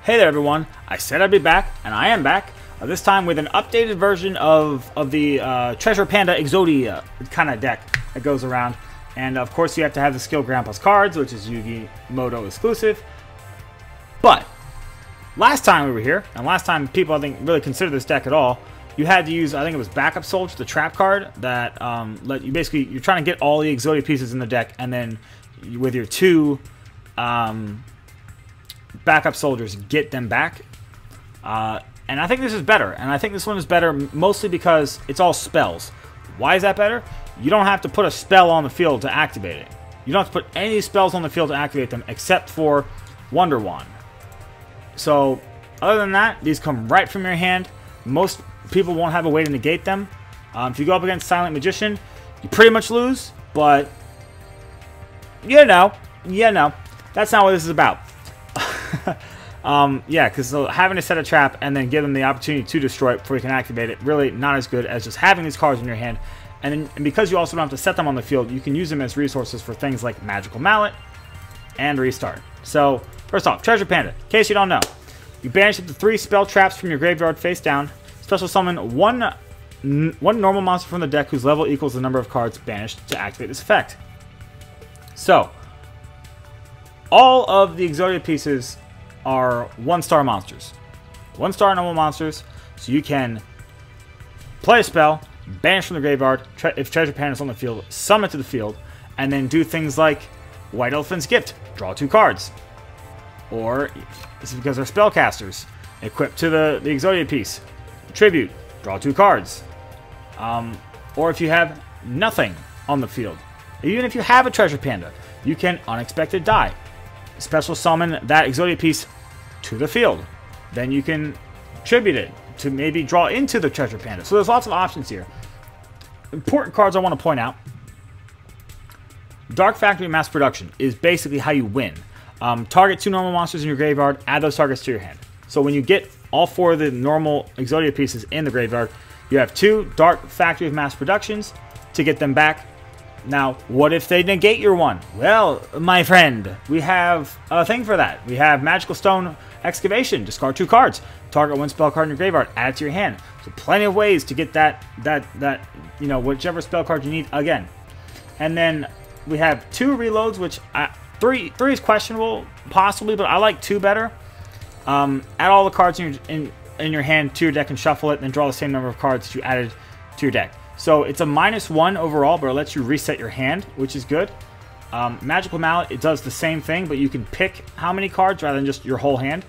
Hey there everyone, I said I'd be back, and I am back, this time with an updated version of the Treasure Panda EXODIA kind of deck that goes around. And of course you have to have the skill Grandpa's cards, which is Yugioh exclusive. But, last time we were here, and last time people I think really considered this deck at all, you had to use, I think it was Backup Soldier, the trap card, that let you basically, you're trying to get all the EXODIA pieces in the deck, and then with your two backup soldiers, get them back. And I think this is better. And I think this one is better mostly because it's all spells. Why is that better? You don't have to put a spell on the field to activate it. You don't have to put any spells on the field to activate them except for Wonder Wand. So, other than that, these come right from your hand. Most people won't have a way to negate them. If you go up against Silent Magician, you pretty much lose. But, you know, that's not what this is about. Yeah, because having to set a trap and then give them the opportunity to destroy it before you can activate it, really not as good as just having these cards in your hand. And because you also don't have to set them on the field, you can use them as resources for things like Magical Mallet and Restart. So, first off, Treasure Panda. In case you don't know, you banish up to 3 spell traps from your graveyard face down. Special summon one normal monster from the deck whose level equals the number of cards banished to activate this effect. So, all of the EXODIA pieces are 1-star monsters. 1-star normal monsters, so you can play a spell, banish from the graveyard, if Treasure Panda is on the field, summon it to the field, and then do things like White Elephant's Gift, draw 2 cards. Or, this is because they're spellcasters, equip to the EXODIA piece, Tribute, draw 2 cards. Or if you have nothing on the field, even if you have a Treasure Panda, you can Unexpected Die. Special summon that EXODIA piece to the field. Then you can tribute it to maybe draw into the Treasure Panda. So there's lots of options here. Important cards I want to point out. Dark Factory Mass Production is basically how you win. Target 2 normal monsters in your graveyard, add those targets to your hand. So when you get all 4 of the normal EXODIA pieces in the graveyard, you have 2 Dark Factory Mass Productions to get them back. Now, what if they negate your one? Well, my friend, we have a thing for that. We have Magical Stone Excavation. Discard 2 cards. Target 1 spell card in your graveyard. Add it to your hand. So plenty of ways to get that you know, whichever spell card you need again. And then we have 2 reloads, which 3 is questionable, possibly, but I like 2 better. Add all the cards in your hand to your deck and shuffle it, then draw the same number of cards that you added to your deck. So it's a -1 overall, but it lets you reset your hand, which is good. Magical Mallet, it does the same thing, but you can pick how many cards rather than just your whole hand,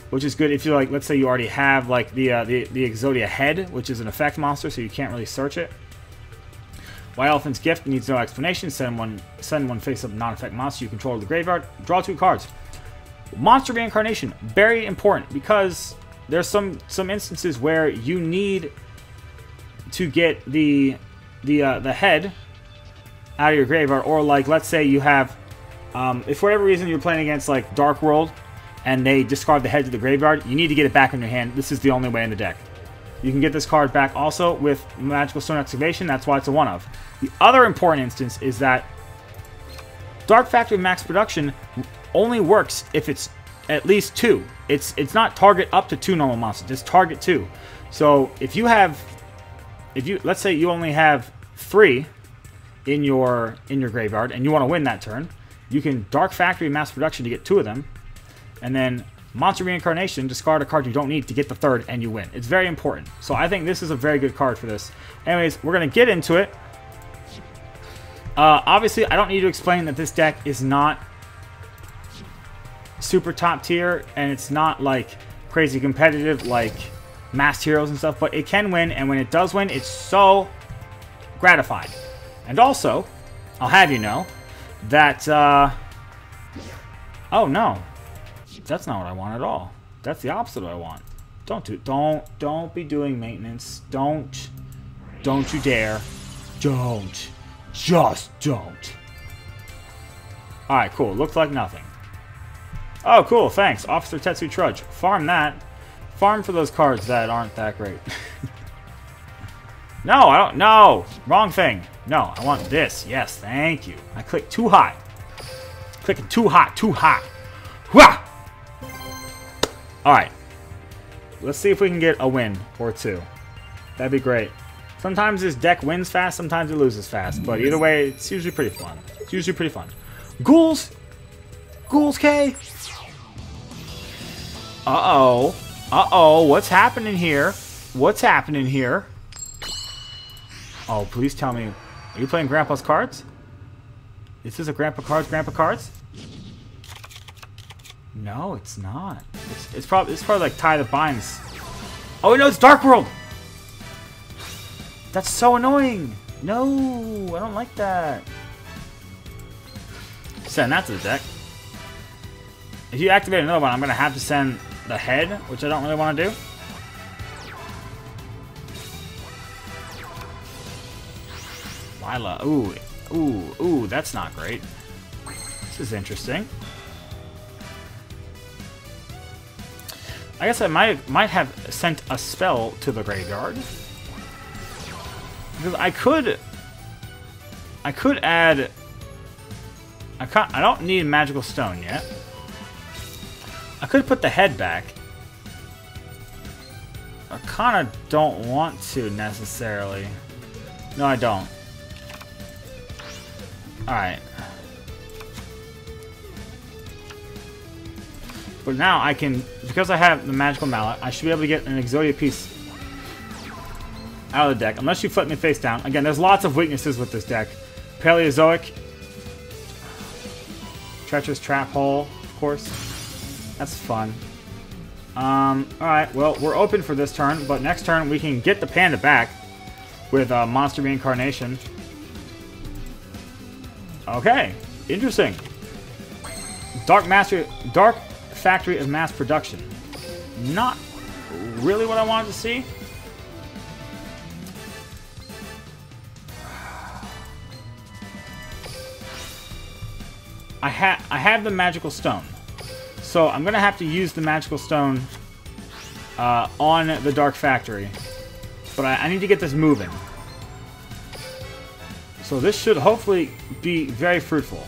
which is good if you like. Let's say you already have like the EXODIA head, which is an effect monster, so you can't really search it. White Elephant's Gift needs no explanation. Send one face-up non-effect monster you control to the graveyard. Draw 2 cards. Monster Reincarnation, very important because there's some instances where you need to get the head out of your graveyard, or like let's say you have if for whatever reason you're playing against like Dark World and they discard the head to the graveyard, you need to get it back in your hand. This is the only way in the deck. You can get this card back also with Magical Stone Excavation. That's why it's a 1-of. The other important instance is that Dark Factory Max Production only works if it's at least 2. It's not target up to 2 normal monsters. It's target 2. So if you let's say you only have 3 in your graveyard and you want to win that turn, you can Dark Factory Mass Production to get 2 of them, and then Monster Reincarnation, discard a card you don't need to get the 3rd, and you win. It's very important. So I think this is a very good card for this. Anyways, we're going to get into it. Obviously, I don't need to explain that this deck is not super top tier, and it's not like crazy competitive like Masked Heroes and stuff, but it can win, and when it does win, it's so gratifying. And also, I'll have you know that, oh no, that's not what I want at all. That's the opposite of what I want. Don't be doing maintenance. Don't you dare. Just don't. Alright, cool. Looks like nothing. Oh, cool, thanks. Officer Tetsu Trudge. Farm that. Farm for those cards that aren't that great. No, I don't. No, wrong thing. No, I want this. Yes, thank you. I clicked too high. Clicking too hot, too hot. Wah! Alright. Let's see if we can get a win or two. That'd be great. Sometimes this deck wins fast, sometimes it loses fast. But either way, it's usually pretty fun. It's usually pretty fun. Ghouls! Ghouls K! Uh-oh. Uh-oh. What's happening here? What's happening here? Oh, please tell me. Are you playing Grandpa's cards? Is this a Grandpa Cards? No, it's not. It's probably like Tie the Binds. Oh no, it's Dark World! That's so annoying! No, I don't like that. Send that to the deck. If you activate another one, I'm gonna have to send the head, which I don't really want to do. Lila, ooh, that's not great. This is interesting. I guess I might have sent a spell to the graveyard. Because I could add... I don't need a magical stone yet. I could put the head back. I kind of don't want to necessarily. No, I don't. Alright. But now I can, because I have the magical mallet, I should be able to get an Exodia piece out of the deck. Unless you flip me face down. Again, there's lots of weaknesses with this deck. Paleozoic. Treacherous Trap Hole, of course. That's fun. Alright, well, we're open for this turn, but next turn we can get the Panda back with Monster Reincarnation. Okay, interesting. Dark Factory of Mass Production. Not really what I wanted to see. I have the Magical Stone. So I'm going to have to use the Magical Stone on the Dark Factory. But I need to get this moving. So this should hopefully be very fruitful.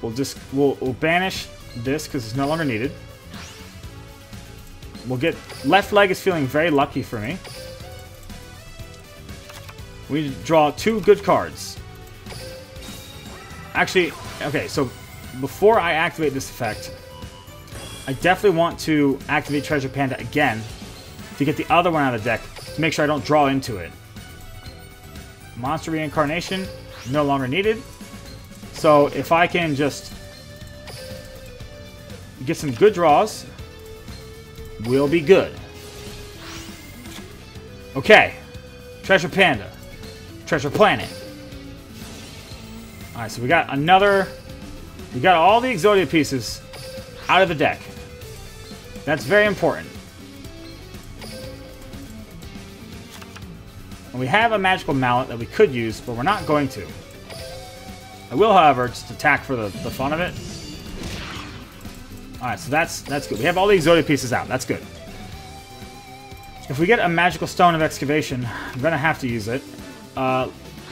We'll banish this because it's no longer needed. We'll get... Left leg is feeling very lucky for me. We draw 2 good cards. Actually, okay, so before I activate this effect, I definitely want to activate Treasure Panda again to get the other one out of the deck to make sure I don't draw into it. Monster Reincarnation, no longer needed. So if I can just get some good draws, we'll be good. Okay, Treasure Panda, Treasure Planet. Alright, so we got another... We got all the Exodia pieces out of the deck. That's very important. And we have a magical mallet that we could use, but we're not going to. I will, however, just attack for the fun of it. Alright, so that's good. We have all the Exodia pieces out. That's good. If we get a magical stone of excavation, I'm going to have to use it.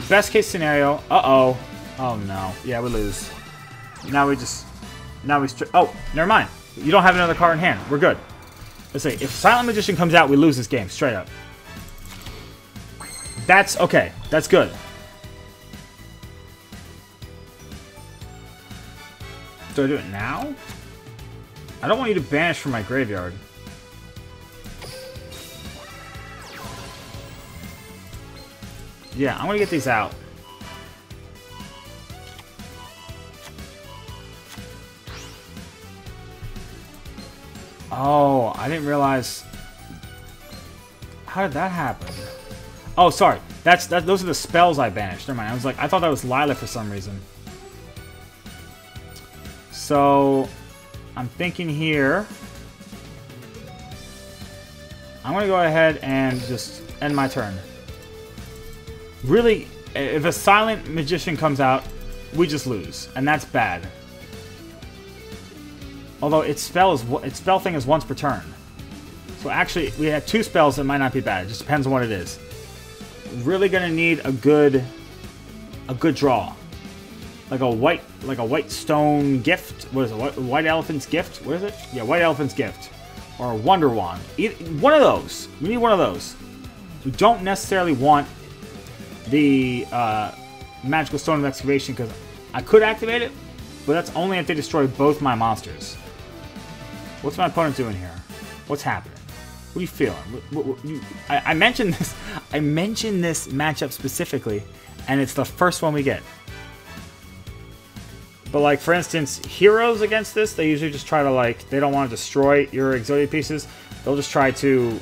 Best case scenario... Uh-oh. Oh, no. Yeah, we lose. Now we oh, never mind. You don't have another card in hand. We're good. Let's see. If Silent Magician comes out, we lose this game. Straight up. That's okay. That's good. Do I do it now? I don't want you to banish from my graveyard. Yeah, I'm going to get these out. Oh, I didn't realize. How did that happen? Oh, sorry. Those are the spells I banished. Never mind. I thought that was Lila for some reason. So, I'm thinking here. I'm going to go ahead and just end my turn. Really, if a Silent Magician comes out, we just lose. And that's bad. Although its spell thing is once per turn. So actually, we have 2 spells that might not be bad. It just depends on what it is. Really gonna need a good draw. like a white stone gift. What is it? White elephant's gift? What is it? Yeah, white elephant's gift, or a wonder wand. One of those. We need one of those. We don't necessarily want the magical stone of excavation because I could activate it, but that's only if they destroy both my monsters. What's my opponent doing here? What's happening? What are you feeling? I mentioned this. I mentioned this matchup specifically, and it's the first one we get. But like, for instance, heroes against this, they usually just try to, like, they don't want to destroy your Exodia pieces. They'll just try to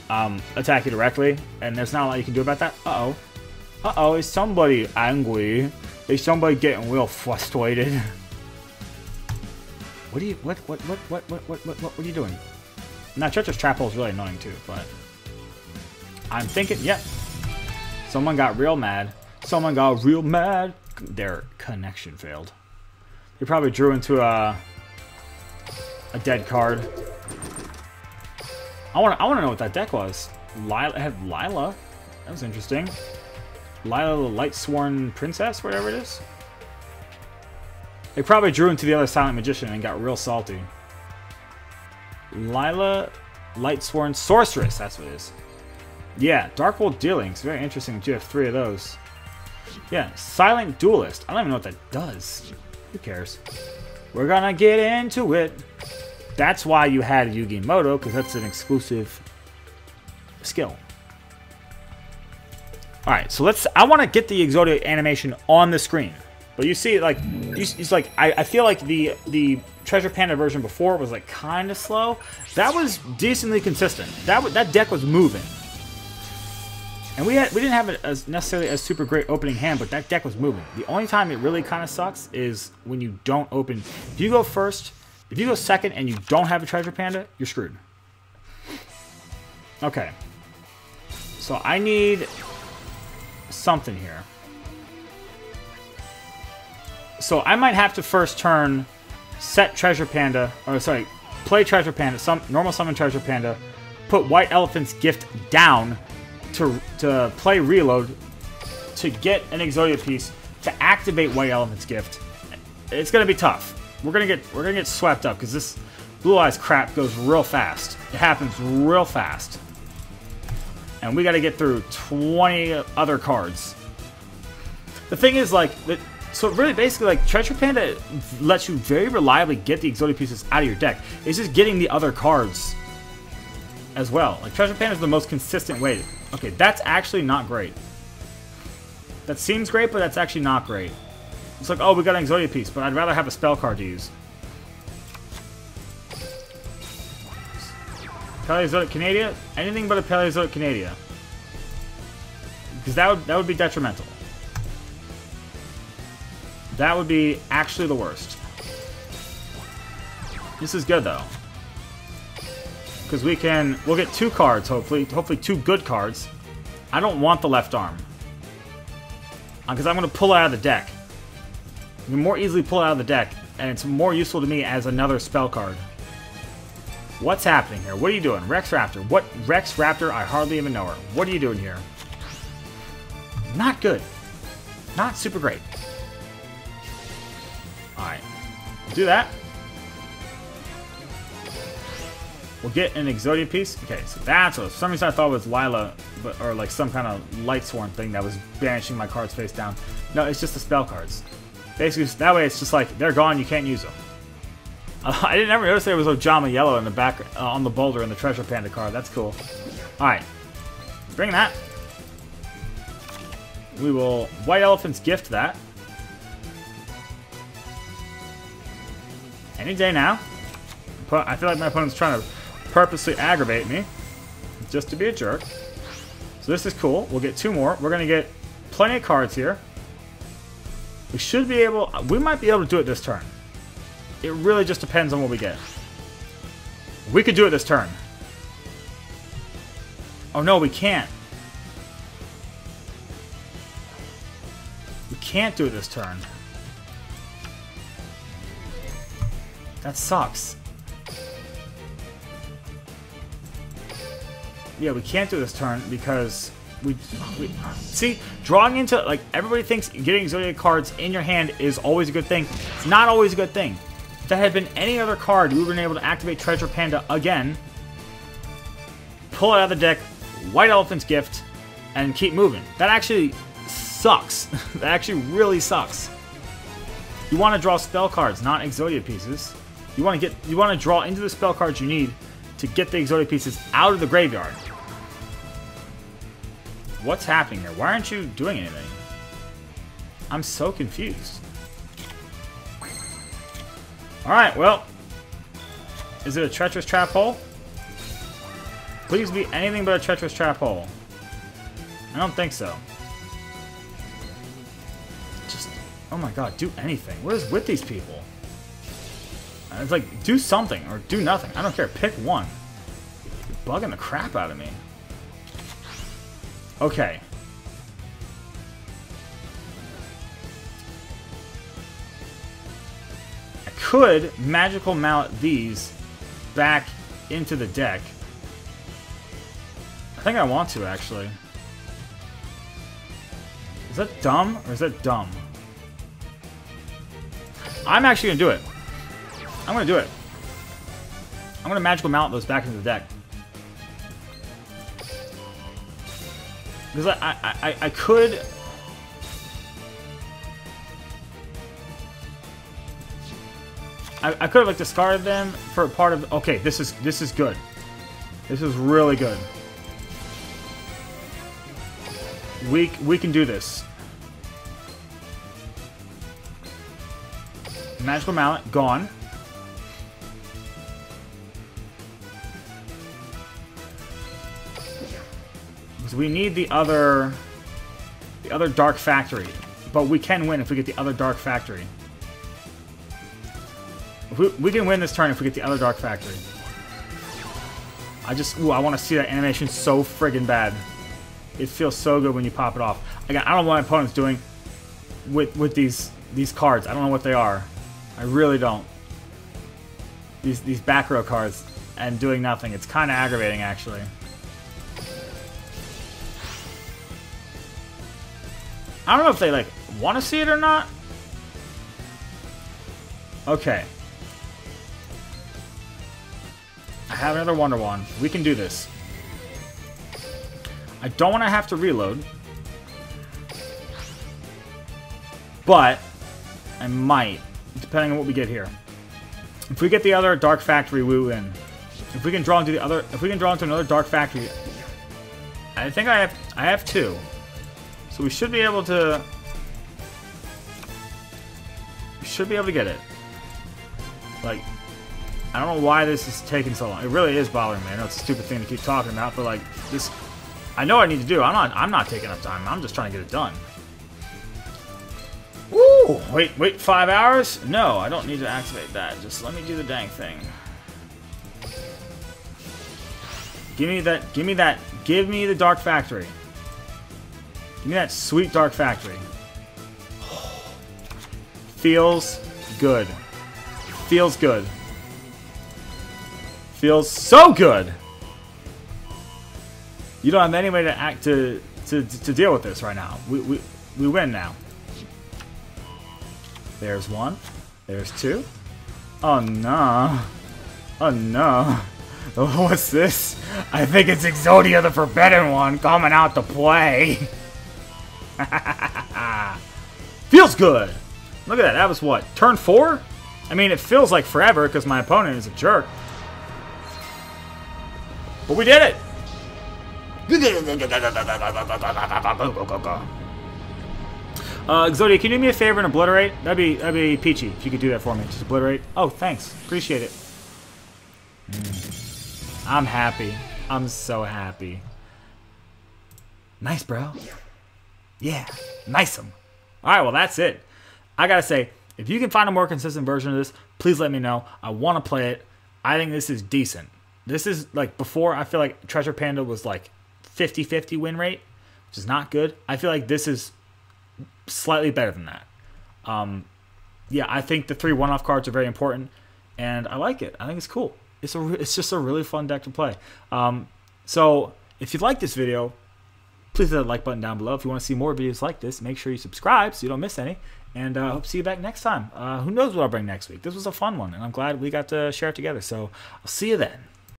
attack you directly, and there's not a lot you can do about that. Uh-oh. Uh-oh, is somebody angry? Is somebody getting real frustrated? What are you doing? Now, Church's Trap Hole is really annoying too, but I'm thinking, yep. Someone got real mad. Someone got real mad. Their connection failed. He probably drew into a dead card. I want to know what that deck was. Lila, it had Lila. That was interesting. Lila, the Lightsworn Princess, whatever it is. They probably drew into the other Silent Magician and got real salty. Lila, Lightsworn Sorceress, that's what it is. Yeah, Duel Duel Links, very interesting that you have 3 of those. Yeah, Silent Duelist. I don't even know what that does. Who cares? We're gonna get into it. That's why you had Yugioh, because that's an exclusive skill. Alright, so I want to get the Exodia animation on the screen. But you see, like, it's like, I feel like the Treasure Panda version before was, like, kind of slow. That was decently consistent. That deck was moving. And we didn't have it as necessarily a super great opening hand, but that deck was moving. The only time it really kind of sucks is when you don't open. If you go first, if you go second and you don't have a Treasure Panda, you're screwed. Okay. So I need something here. So I might have to first turn set Treasure Panda, or sorry, play Treasure Panda, normal summon Treasure Panda, put White Elephant's Gift down to play Reload to get an Exodia piece to activate White Elephant's Gift. It's gonna be tough. We're gonna get swept up because this Blue Eyes crap goes real fast. It happens real fast. And we got to get through 20 other cards. The thing is, like, so really basically, like, Treasure Panda lets you very reliably get the Exodia pieces out of your deck. It's just getting the other cards as well. Like, Treasure Panda is the most consistent way. Okay, that's actually not great. That seems great, but that's actually not great. It's like, oh, we got an Exodia piece, but I'd rather have a spell card to use. Paleozoic Canadia? Anything but a Paleozoic Canadia. Because that would be detrimental. That would be actually the worst. This is good though. Because we'll get 2 cards, hopefully 2 good cards. I don't want the left arm. Because I'm going to pull it out of the deck. You can more easily pull it out of the deck, and it's more useful to me as another spell card. What's happening here? What are you doing? Rex Raptor. What? Rex Raptor? I hardly even know her. What are you doing here? Not good. Not super great. Alright. Do that. We'll get an Exodia piece. Okay, so that's what... For some reason I thought it was Lila, or like some kind of Lightsworn thing that was banishing my cards face down. No, it's just the spell cards. Basically, that way it's just like, they're gone, you can't use them. I didn't ever notice there was Ojama Yellow in the back on the boulder in the Treasure Panda card. That's cool. Alright. Bring that. We will White Elephant's Gift that. Any day now. I feel like my opponent's trying to purposely aggravate me. Just to be a jerk. So this is cool. We'll get 2 more. We're going to get plenty of cards here. We should be able... We might be able to do it this turn. It really just depends on what we get. We could do it this turn. Oh no, we can't. We can't do it this turn. That sucks. Yeah, we can't do this turn because we see, drawing into, like, everybody thinks getting EXODIA cards in your hand is always a good thing. It's not always a good thing. If that had been any other card, we would have been able to activate Treasure Panda again, pull it out of the deck, White Elephant's Gift, and keep moving. That actually sucks. That actually really sucks. You want to draw spell cards, not EXODIA pieces. You want to draw into the spell cards you need to get the EXODIA pieces out of the graveyard. What's happening here? Why aren't you doing anything? I'm so confused. Alright, well. Is it a treacherous trap hole? Please be anything but a treacherous trap hole. I don't think so. Just, oh my god, do anything. What is with these people? It's like, do something or do nothing. I don't care. Pick one. You're bugging the crap out of me. Okay. I could magical mallet these back into the deck. I think I want to, actually. Is that dumb or is that dumb? I'm actually going to do it. I'm going to do it. I'm going to magical mallet those back into the deck. Because I could... I could have, like, discarded them for a part of... Okay, this is good. This is really good. We can do this. Magical mallet, gone. We need the other Dark Factory, but we can win if we get the other Dark Factory. We can win this turn if we get the other Dark Factory. I want to see that animation so friggin' bad. It feels so good when you pop it off. Again, I don't know what my opponent's doing with these cards. I don't know what they are. I really don't. These back row cards and doing nothing. It's kind of aggravating, actually. I don't know if they, like, want to see it or not. Okay. I have another Wonder Wand. We can do this. I don't want to have to reload. But I might, depending on what we get here. If we get the other Dark Factory, we win. If we can draw into another Dark Factory, I think I have two. So we should be able to... We should be able to get it. Like, I don't know why this is taking so long. It really is bothering me. I know it's a stupid thing to keep talking about, but like, this... I know what I need to do. I'm not taking up time. I'm just trying to get it done. Woo! Wait 5 hours? No, I don't need to activate that. Just let me do the dang thing. Give me the Dark Factory. Give me that sweet Dark Factory. Feels good. Feels good. Feels so good. You don't have any way to deal with this right now. We win now. There's one. There's two. Oh no. Oh no. What's this? I think it's EXODIA the Forbidden One coming out to play. Feels good. Look at that. That was what? Turn 4? I mean, it feels like forever because my opponent is a jerk. But we did it. EXODIA, can you do me a favor and obliterate? That'd be peachy if you could do that for me. Just obliterate. Oh, thanks. Appreciate it. I'm happy. I'm so happy. Nice, bro. Yeah, nice 'em. Alright, well, that's it. I gotta say, if you can find a more consistent version of this, please let me know. I want to play it. I think this is decent. This is, like, before, I feel like Treasure Panda was, like, 50-50 win rate, which is not good. I feel like this is slightly better than that. Yeah, I think the 3 one-off cards are very important, and I like it. I think it's cool. It's just a really fun deck to play. So, if you like this video, please Please hit that like button down below. If you want to see more videos like this, make sure you subscribe so you don't miss any. And I hope to see you back next time. Who knows what I'll bring next week. This was a fun one, and I'm glad we got to share it together. So I'll see you then.